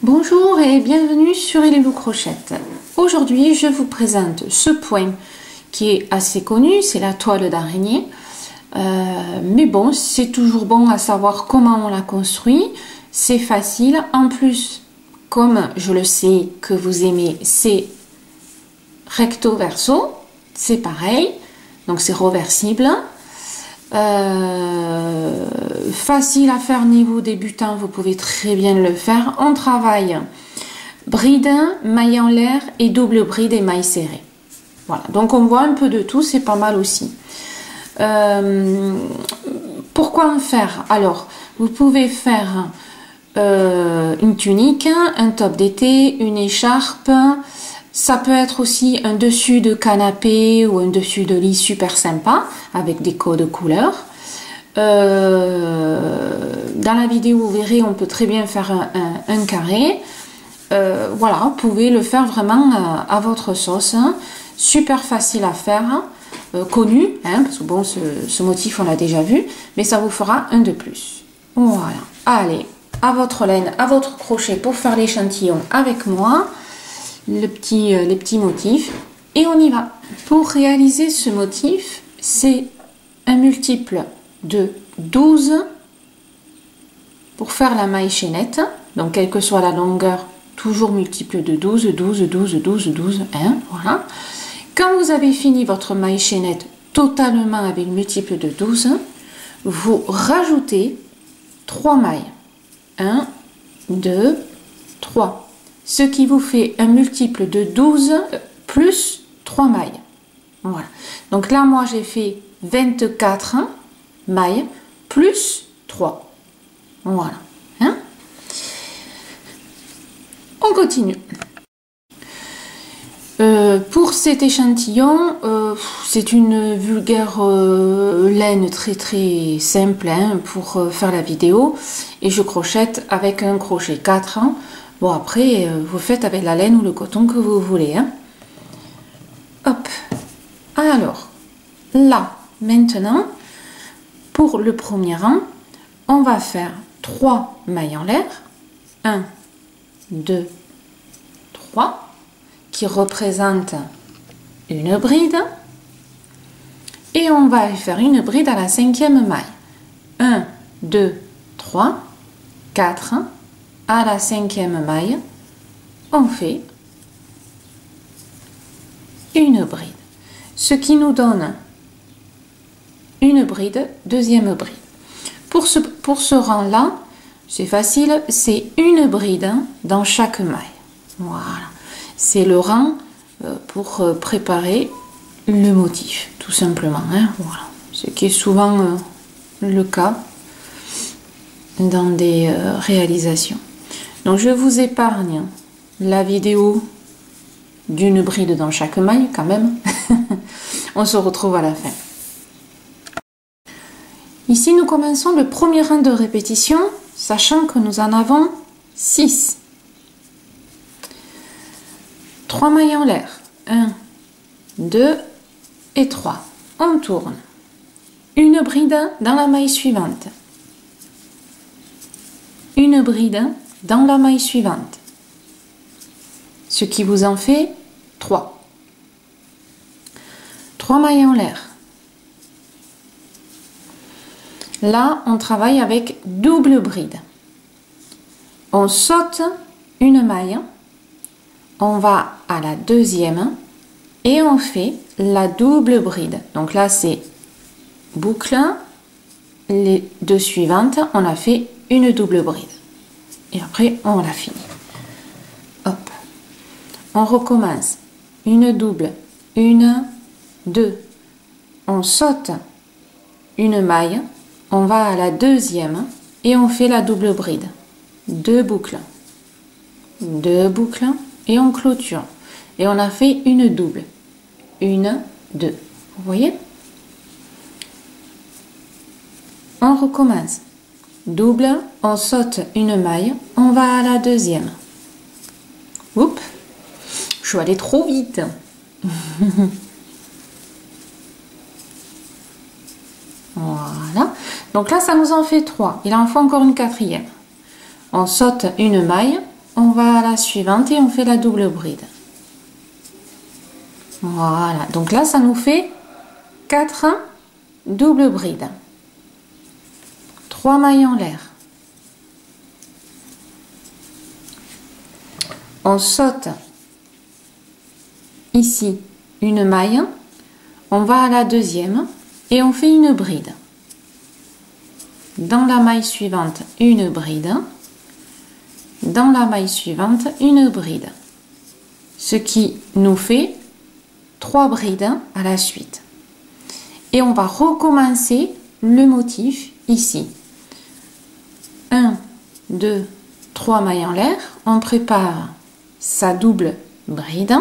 Bonjour et bienvenue sur Hello Crochette. Aujourd'hui, je vous présente ce point qui est assez connu, c'est la toile d'araignée. Mais bon, c'est toujours bon à savoir comment on la construit. C'est facile. En plus, comme je le sais que vous aimez, c'est recto verso. C'est pareil. Donc c'est reversible. Facile à faire niveau débutant, vous pouvez très bien le faire. On travaille bride, maille en l'air et double bride et maille serrée. Voilà, donc on voit un peu de tout, c'est pas mal aussi. Pourquoi en faire? Alors, vous pouvez faire une tunique, un top d'été, une écharpe. Ça peut être aussi un dessus de canapé ou un dessus de lit super sympa avec des codes couleurs. Dans la vidéo, vous verrez, on peut très bien faire un carré. Voilà, vous pouvez le faire vraiment à votre sauce. Super facile à faire, connu, hein, parce que bon, ce motif, on l'a déjà vu, mais ça vous fera un de plus. Voilà, allez, à votre laine, à votre crochet pour faire l'échantillon avec moi. Les petits motifs et on y va. Pour réaliser ce motif, c'est un multiple de 12 pour faire la maille chaînette. Donc quelle que soit la longueur, toujours multiple de 12, 12, 12, 12, 12, 1, voilà. Quand vous avez fini votre maille chaînette totalement avec le multiple de 12, vous rajoutez 3 mailles. 1, 2, 3. Ce qui vous fait un multiple de 12 plus 3 mailles. Voilà. Donc là, moi, j'ai fait 24 mailles plus 3. Voilà. Hein? On continue. Pour cet échantillon, c'est une vulgaire laine très simple hein, pour faire la vidéo. Et je crochette avec un crochet 4. Bon, après, vous faites avec la laine ou le coton que vous voulez. Hein. Hop. Alors, là, maintenant, pour le premier rang, on va faire 3 mailles en l'air. 1, 2, 3, qui représentent une bride. Et on va faire une bride à la 5e maille. 1, 2, 3, 4, à la 5e maille, on fait une bride. Ce qui nous donne une bride, deuxième bride. Pour ce rang-là, c'est facile, c'est une bride dans chaque maille. Voilà. C'est le rang pour préparer le motif, tout simplement. Hein. Voilà. Ce qui est souvent le cas dans des réalisations. Donc je vous épargne la vidéo d'une bride dans chaque maille quand même. On se retrouve à la fin. Ici nous commençons le premier rang de répétition, sachant que nous en avons 6. 3 mailles en l'air. 1, 2 et 3. On tourne. Une bride dans la maille suivante. Une bride dans la maille suivante, ce qui vous en fait 3. 3 mailles en l'air. Là, on travaille avec double bride. On saute une maille, on va à la deuxième et on fait la double bride. Donc là, c'est boucle, les deux suivantes, on a fait une double bride. Et après, on l'a fini. Hop. On recommence. Une double. 1, 2. On saute une maille. On va à la deuxième. Et on fait la double bride. 2 boucles. 2 boucles. Et on clôture. Et on a fait une double. 1, 2. Vous voyez? On recommence. Double, on saute une maille, on va à la deuxième. Oups, je suis allée trop vite. Voilà. Donc là, ça nous en fait 3. Il en faut encore une quatrième. On saute une maille, on va à la suivante et on fait la double bride. Voilà, donc là ça nous fait 4 doubles brides. 3 mailles en l'air. On saute ici une maille, on va à la deuxième et on fait une bride. Dans la maille suivante, une bride. Dans la maille suivante, une bride. Ce qui nous fait 3 brides à la suite. Et on va recommencer le motif ici. 1, 2, 3 mailles en l'air. On prépare sa double bride.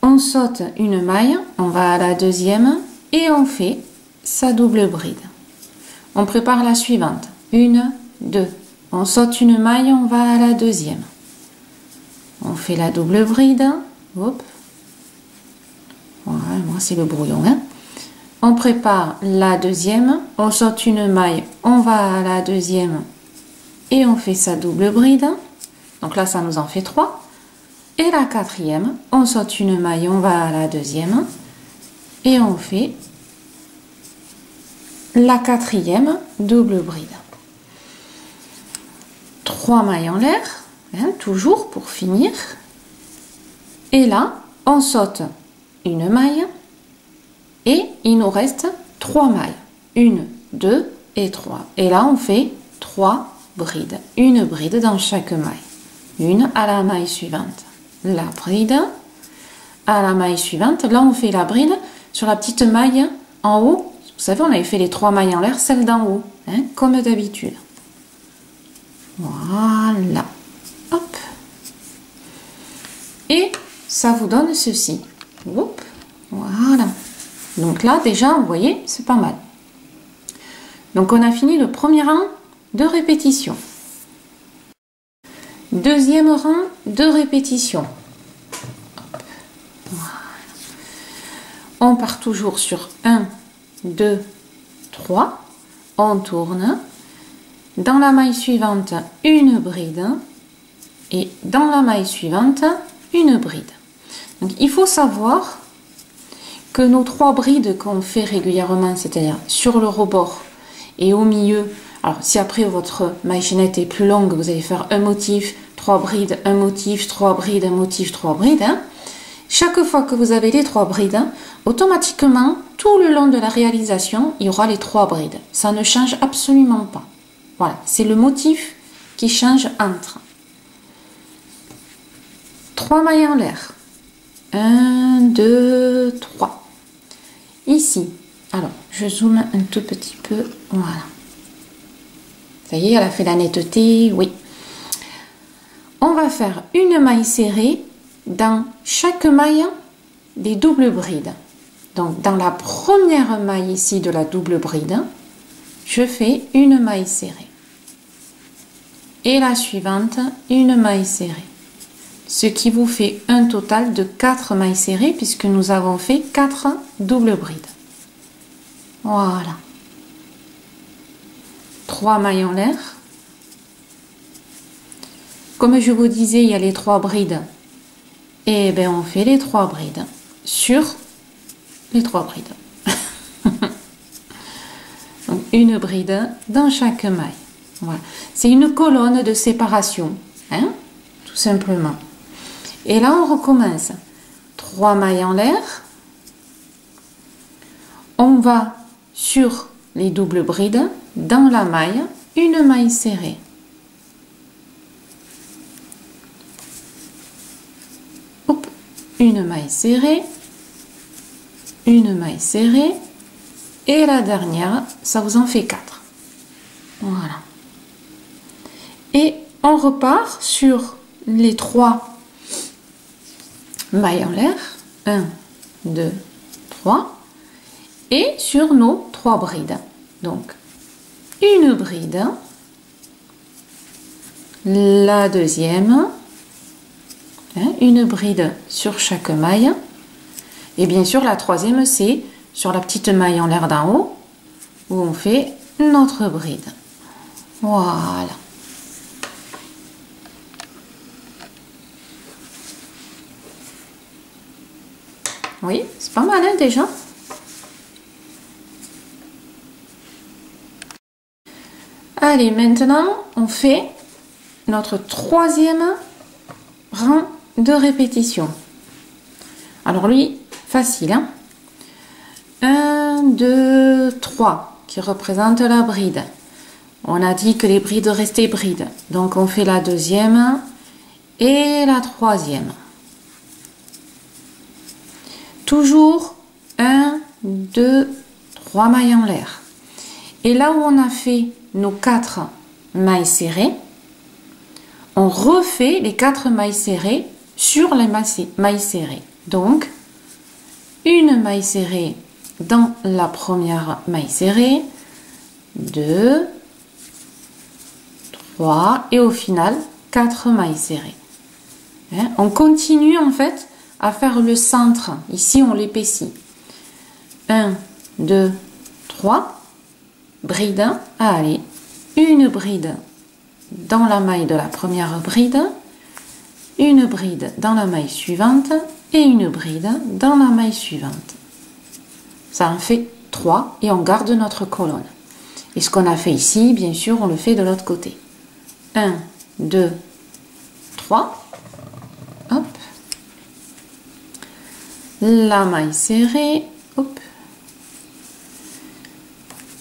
On saute une maille, on va à la deuxième et on fait sa double bride. On prépare la suivante. 1, 2. On saute une maille, on va à la deuxième. On fait la double bride. Hop. Voilà, moi c'est le brouillon. Hein. On prépare la deuxième. On saute une maille, on va à la deuxième et on fait sa double bride. Donc là, ça nous en fait 3. Et la quatrième, on saute une maille, on va à la deuxième et on fait la quatrième double bride. 3 mailles en l'air, hein, toujours pour finir. Et là, on saute une maille et il nous reste 3 mailles. 1, 2 et 3. Et là, on fait 3 brides. Une bride dans chaque maille. Une à la maille suivante. La bride à la maille suivante. Là, on fait la bride sur la petite maille en haut. Vous savez, on avait fait les 3 mailles en l'air, celle d'en haut, hein, comme d'habitude. Voilà. Hop. Et ça vous donne ceci. Hop. Voilà. Donc là, déjà, vous voyez, c'est pas mal. Donc, on a fini le premier rang de répétition. Deuxième rang de répétition. Voilà. On part toujours sur 1, 2, 3. On tourne. Dans la maille suivante, une bride. Et dans la maille suivante, une bride. Donc, il faut savoir que nos 3 brides qu'on fait régulièrement, c'est-à-dire sur le rebord et au milieu, alors si après votre maille chaînette est plus longue, vous allez faire un motif, 3 brides, un motif, 3 brides, un motif, 3 brides. Hein. Chaque fois que vous avez les 3 brides, automatiquement, tout le long de la réalisation, il y aura les 3 brides. Ça ne change absolument pas. Voilà, c'est le motif qui change entre. 3 mailles en l'air. 1, 2, 3. Ici, alors, je zoome un tout petit peu. Voilà. Ça y est, elle a fait la netteté, oui. On va faire une maille serrée dans chaque maille des doubles brides. Donc, dans la première maille ici de la double bride, je fais une maille serrée. Et la suivante, une maille serrée. Ce qui vous fait un total de 4 mailles serrées puisque nous avons fait 4 doubles brides. Voilà. 3 mailles en l'air. Comme je vous disais, il y a les 3 brides. Et bien, on fait les 3 brides sur les 3 brides. Donc, une bride dans chaque maille. Voilà. C'est une colonne de séparation, hein, tout simplement. Et là, on recommence. 3 mailles en l'air. On va sur les doubles brides, dans la maille, une maille serrée. Hop, une maille serrée, une maille serrée, et la dernière, ça vous en fait 4. Voilà. Et on repart sur les 3 mailles en l'air. 1, 2, 3. Et sur nos 3 brides. Donc, une bride, la deuxième, hein, une bride sur chaque maille. Et bien sûr, la troisième, c'est sur la petite maille en l'air d'en haut, où on fait notre bride. Voilà. Oui, c'est pas mal hein, déjà. Allez, maintenant, on fait notre troisième rang de répétition. Alors lui, facile. Hein? 1, 2, 3, qui représente la bride. On a dit que les brides restaient brides. Donc on fait la deuxième et la troisième. Toujours 1, 2, 3 mailles en l'air. Et là où on a fait nos 4 mailles serrées, on refait les 4 mailles serrées sur les mailles serrées. Donc, une maille serrée dans la première maille serrée, 2, 3 et au final 4 mailles serrées. Hein? On continue en fait à faire le centre. Ici, on l'épaissit. 1, 2, 3, bride. Allez, une bride dans la maille de la première bride, une bride dans la maille suivante et une bride dans la maille suivante. Ça en fait 3 et on garde notre colonne. Et ce qu'on a fait ici, bien sûr, on le fait de l'autre côté. 1, 2, 3. Hop. La maille serrée. Hop.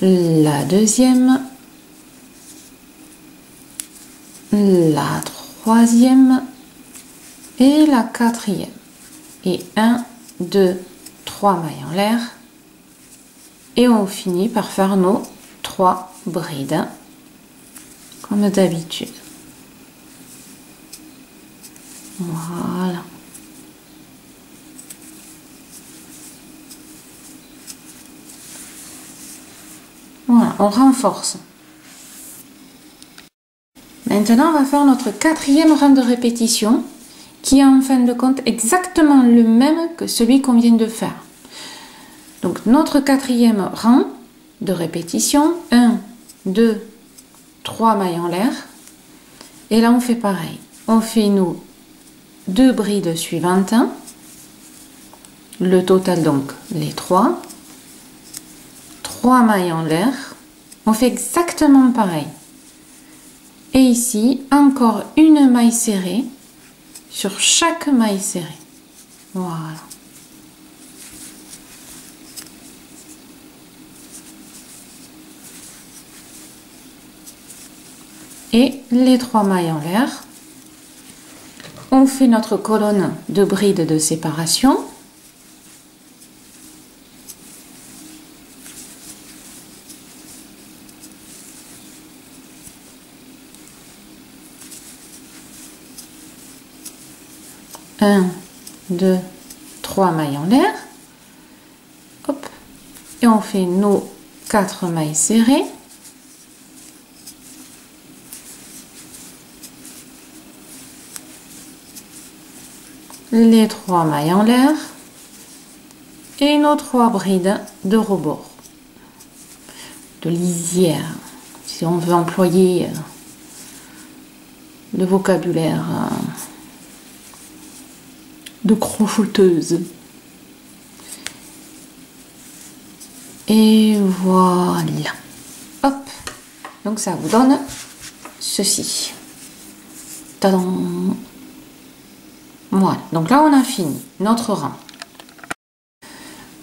La deuxième. La troisième. Et la quatrième. Et 1, 2, 3 mailles en l'air. Et on finit par faire nos 3 brides. Comme d'habitude. Voilà. Voilà, on renforce. Maintenant, on va faire notre quatrième rang de répétition qui est en fin de compte exactement le même que celui qu'on vient de faire. Donc, notre quatrième rang de répétition, 1, 2, 3 mailles en l'air. Et là, on fait pareil. On fait nos 2 brides suivantes. Le total, donc, les 3. 3 mailles en l'air. On fait exactement pareil. Et ici, encore une maille serrée sur chaque maille serrée. Voilà. Et les 3 mailles en l'air. On fait notre colonne de brides de séparation. Un, 2, 3 mailles en l'air. Hop. Et on fait nos 4 mailles serrées. Les 3 mailles en l'air. Et nos 3 brides de rebord. De lisière. Si on veut employer le vocabulaire de crocheteuse. Et voilà. Hop. Donc ça vous donne ceci. Tadam. Voilà. Donc là, on a fini notre rang.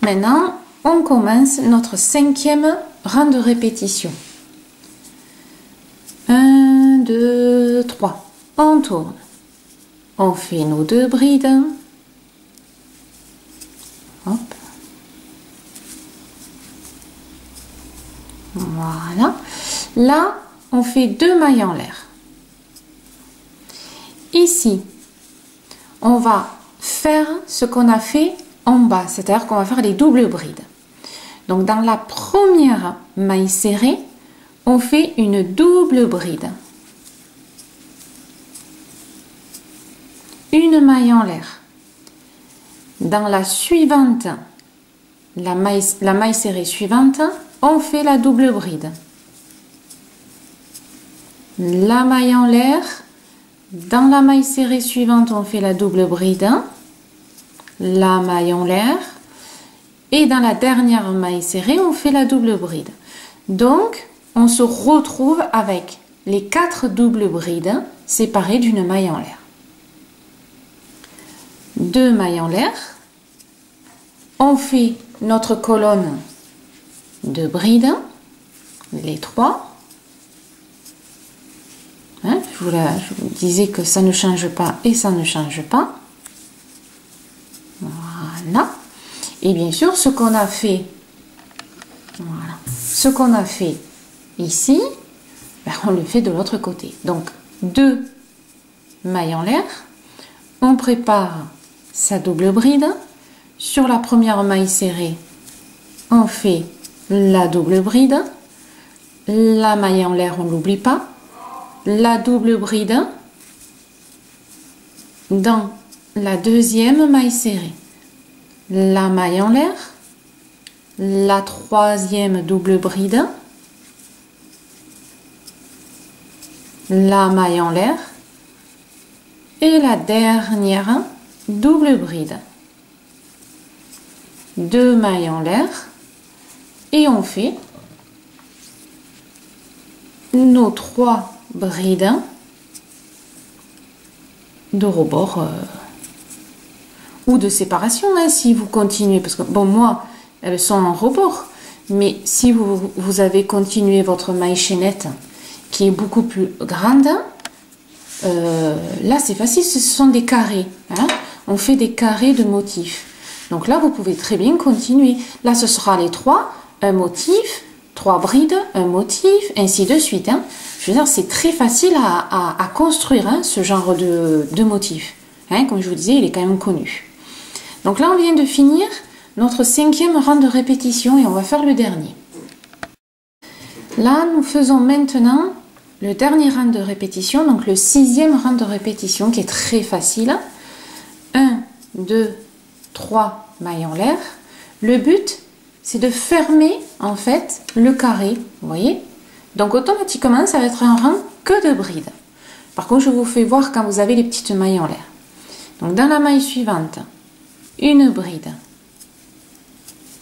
Maintenant, on commence notre 5e rang de répétition. 1, 2, 3. On tourne. On fait nos 2 brides. Hop. Voilà. Là, on fait 2 mailles en l'air. Ici, on va faire ce qu'on a fait en bas, c'est-à-dire qu'on va faire les doubles brides. Donc, dans la première maille serrée, on fait une double bride. Une maille en l'air. Dans la suivante, la maille serrée suivante, on fait la double bride. La maille en l'air. Dans la maille serrée suivante, on fait la double bride. la maille en l'air. Et dans la dernière maille serrée, on fait la double bride. Donc, on se retrouve avec les 4 doubles brides séparées d'une maille en l'air. 2 mailles en l'air. On fait notre colonne de brides, les 3. Hein, je vous disais que ça ne change pas et ça ne change pas. Voilà. Et bien sûr, ce qu'on a fait, voilà, ce qu'on a fait ici, ben, on le fait de l'autre côté. Donc, 2 mailles en l'air, on prépare sa double bride. Sur la première maille serrée, on fait la double bride. La maille en l'air, on ne l'oublie pas. La double bride dans la deuxième maille serrée. La maille en l'air. La troisième double bride. La maille en l'air. Et la dernière double bride. 2 mailles en l'air. Et on fait nos 3 brides de rebord ou de séparation, hein, si vous continuez, parce que bon, moi elles sont en rebord, mais si vous avez continué votre maille chaînette qui est beaucoup plus grande, là c'est facile, ce sont des carrés, hein, on fait des carrés de motifs. Donc là vous pouvez très bien continuer. Là ce sera les 3, un motif, 3 brides, un motif, ainsi de suite, hein. Je veux dire, c'est très facile à construire, hein, ce genre de motif. Hein, comme je vous disais, il est quand même connu. Donc là, on vient de finir notre 5e rang de répétition et on va faire le dernier. Là, nous faisons maintenant le dernier rang de répétition, donc le 6e rang de répétition qui est très facile. 1, 2, 3 mailles en l'air. Le but, c'est de fermer en fait le carré, vous voyez. Donc automatiquement, ça va être un rang que de brides. Par contre, je vous fais voir quand vous avez les petites mailles en l'air. Donc dans la maille suivante, une bride.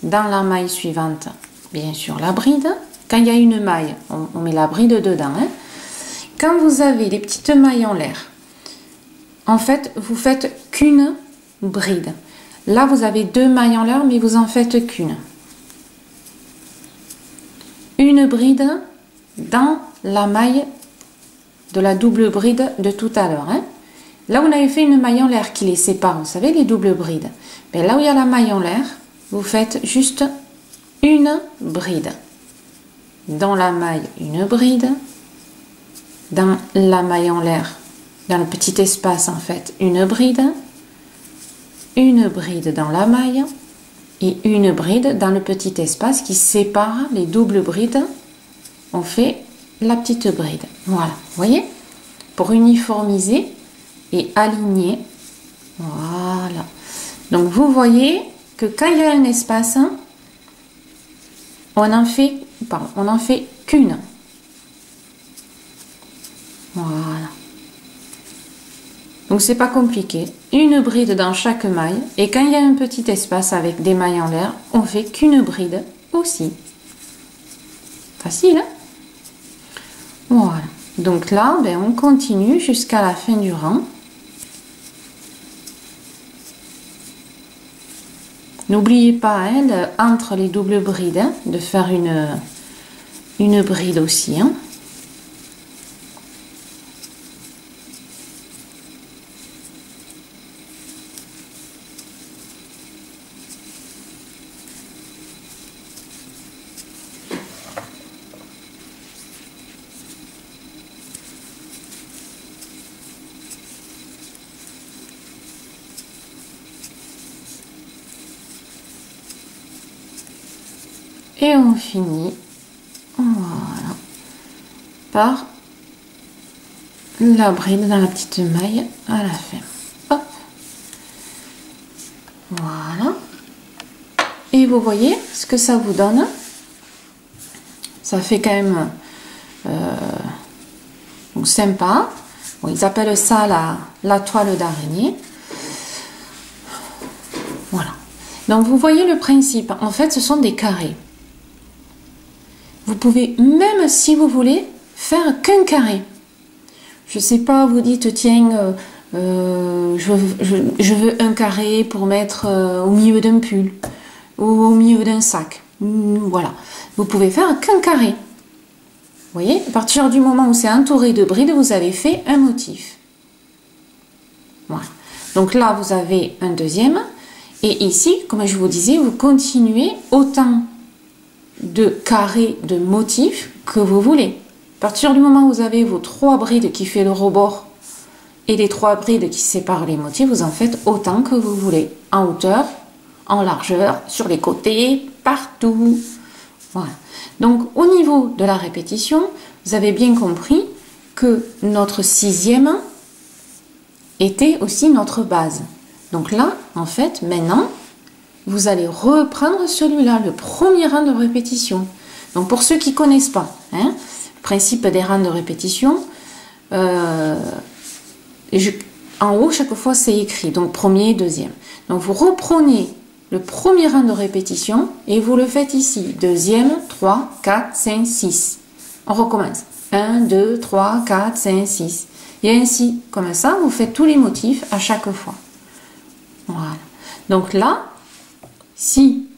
Dans la maille suivante, bien sûr la bride. Quand il y a une maille, on met la bride dedans, hein. Quand vous avez les petites mailles en l'air, en fait, vous faites qu'une bride. Là, vous avez 2 mailles en l'air, mais vous en faites qu'une. Une bride dans la maille de la double bride de tout à l'heure, hein. Là, on avait fait une maille en l'air qui les sépare, vous savez, les doubles brides. Mais là où il y a la maille en l'air, vous faites juste une bride. Dans la maille, une bride. Dans la maille en l'air, dans le petit espace en fait, une bride. Une bride dans la maille et une bride dans le petit espace qui sépare les doubles brides. On fait la petite bride. Voilà, vous voyez, pour uniformiser et aligner. Voilà. Donc vous voyez que quand il y a un espace, on en fait qu'une. Voilà. Donc c'est pas compliqué. Une bride dans chaque maille. Et quand il y a un petit espace avec des mailles en l'air, on fait qu'une bride aussi. Facile, hein? Voilà. Donc là, ben, on continue jusqu'à la fin du rang. N'oubliez pas, hein, entre les doubles brides, hein, de faire une bride aussi, hein. Et on finit, voilà, par la bride dans la petite maille à la fin. Hop. Voilà. Et vous voyez ce que ça vous donne. Ça fait quand même sympa. Bon, ils appellent ça la toile d'araignée. Donc vous voyez le principe, en fait ce sont des carrés. Vous pouvez, même si vous voulez, faire qu'un carré. Je sais pas, vous dites, tiens, je veux un carré pour mettre au milieu d'un pull ou au milieu d'un sac. Voilà, vous pouvez faire qu'un carré. Vous voyez, à partir du moment où c'est entouré de brides, vous avez fait un motif. Voilà. Donc là, vous avez un deuxième. Et ici, comme je vous disais, vous continuez autant de carrés de motifs que vous voulez. À partir du moment où vous avez vos 3 brides qui fait le rebord et les 3 brides qui séparent les motifs, vous en faites autant que vous voulez. En hauteur, en largeur, sur les côtés, partout. Voilà. Donc au niveau de la répétition, vous avez bien compris que notre 6e était aussi notre base. Donc là, en fait, maintenant, vous allez reprendre celui-là, le premier rang de répétition. Donc pour ceux qui ne connaissent pas, hein, le principe des rangs de répétition, en haut, chaque fois, c'est écrit. Donc premier, deuxième. Donc vous reprenez le premier rang de répétition et vous le faites ici. Deuxième, 3, 4, 5, 6. On recommence. 1, 2, 3, 4, 5, 6. Et ainsi, comme ça, vous faites tous les motifs à chaque fois. Voilà. Donc là, si,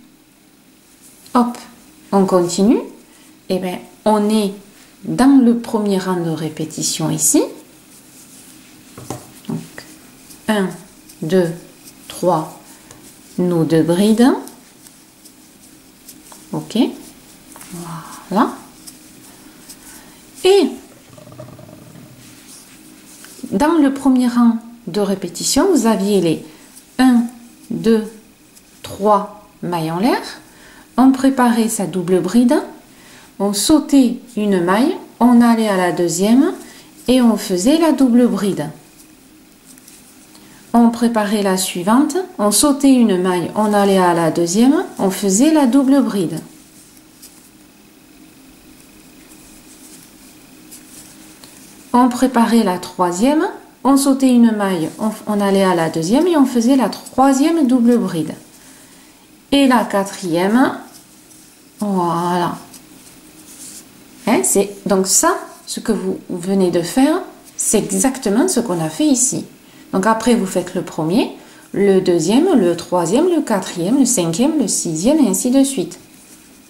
hop, on continue, et bien, on est dans le premier rang de répétition ici. Donc, 1, 2, 3, nos 2 brides. Ok. Voilà. Et dans le premier rang de répétition, vous aviez les 1, 2, 3 mailles en l'air. On préparait sa double bride. On sautait une maille. On allait à la deuxième et on faisait la double bride. On préparait la suivante. On sautait une maille. On allait à la deuxième. On faisait la double bride. On préparait la troisième, on sautait une maille, on allait à la deuxième et on faisait la troisième double bride. Et la quatrième, voilà. Hein, c'est donc ça, ce que vous venez de faire, c'est exactement ce qu'on a fait ici. Donc après, vous faites le premier, le deuxième, le troisième, le quatrième, le cinquième, le sixième et ainsi de suite.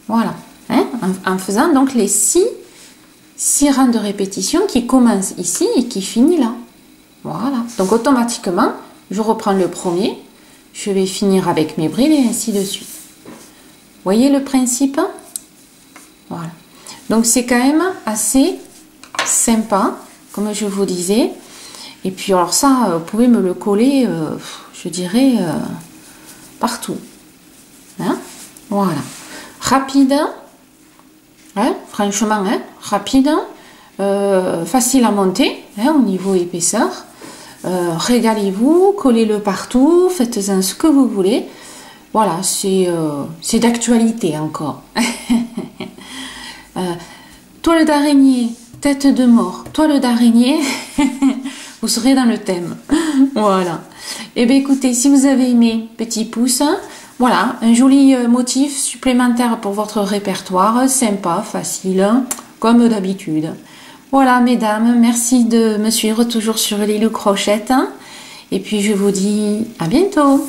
Voilà. Hein, en faisant donc les 6 rangs de répétition qui commencent ici et qui finit là. Voilà. Donc automatiquement, je reprends le premier, je vais finir avec mes brides et ainsi de suite. Voyez le principe? Voilà. Donc c'est quand même assez sympa, comme je vous disais. Et puis alors ça, vous pouvez me le coller, je dirais, partout. Hein? Voilà. Rapide. Hein, franchement, hein, rapide, facile à monter, hein, au niveau épaisseur. Régalez-vous, collez-le partout, faites-en ce que vous voulez. Voilà, c'est d'actualité encore. Toile d'araignée, tête de mort, toile d'araignée, vous serez dans le thème. Voilà. Et bien écoutez, si vous avez aimé, petit pouce. Voilà, un joli motif supplémentaire pour votre répertoire, sympa, facile, comme d'habitude. Voilà, mesdames, merci de me suivre toujours sur l'île Crochette. Et puis, je vous dis à bientôt.